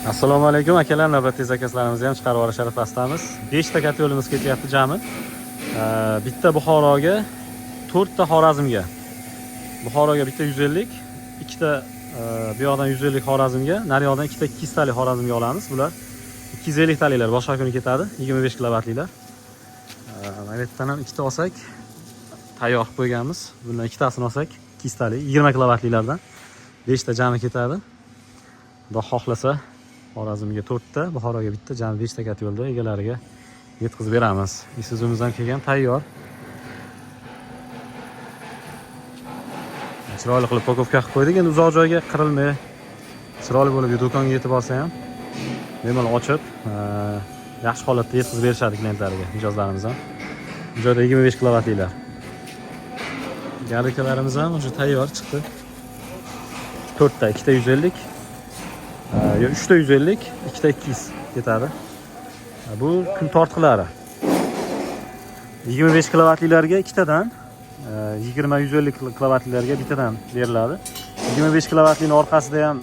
Assalomu alaykum akalar, navbatdagi zakazlarimizni ham chiqarib olish arafasidamiz. 5 ta katta yo'limiz ketyapti jami. Bitta Buxoroga, 4 ta Xorazmga. Buxoroga bitta 150, ikkita bu yoqdan 150 Xorazmga, nari yoqdan ikkita 200 talik Xorazmga olamiz. Bular 250 taliklar boshqa kuni ketadi, 25 kilovatliklar. Mana bu yerdan ham ikkita olsak, tayyor qilib qo'yganmiz. Bundan ikkitasini olsak 200 talik, 20 kilovatliklardan 5 ta jami ketadi. Xudo xohlasa Xorazmga 4 ta, Buxoroga bitta, jami 5 ta katta yo'lda egalariga yetkazib beramiz. Isuzumiz ham kelgan, tayyor. Chiroyli qilib pakovka qilib qo'ydik. Endi uzoq joyga qirilmay, chiroyli bo'lib do'konga yetib borsa ham bemalol ochib, yaxshi holatda yetkazib berishadi klientlarga mijozlarimiz ham. Bu joyda 25 kilovatliklar. Garikalarimiz ham o'sha tayyor chiqdi. 4 ta, ikkita 150, 3 ta 150, 2 ta 200 ketadi. Bu kun tortqilari. 25 kilovatliklarga ikkitadan, 20-150 kilovatliklarga bittadan beriladi. 25 kilovatlikning orqasida ham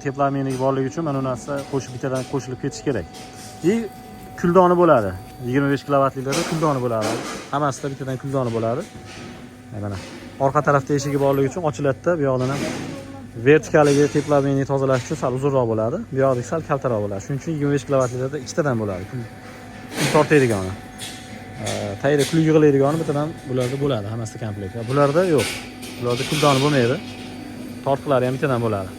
teplamenlik borligi uchun mana bu narsa bittadan qo'shilib ketish kerak. Kuldoni bo'ladi. 25 kilovatliklarda kuldoni bo'ladi. Hammasida bittadan kuldoni bo'ladi. Mana orqa tarafda eshigi borligi uchun ochiladi-da, bu yoqdan ham vertikaliga teplamenni tozalash uchun sal uzunroq bo'ladi. Bu yoqdagi sal kaltaroq bo'ladi. Shuning uchun 25 kilovatliklarda ikkitadan bo'ladi. Kun tortaydigani. Tayyorda kul yig'iladigan bittadan bularda bo'ladi, hammasida komplekt. Bularda yo'q. Bularda kuldoni bo'lmaydi. Tortqilari ham bittadan bo'ladi.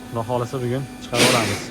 Xudo xolasa bugun chiqarib olamiz.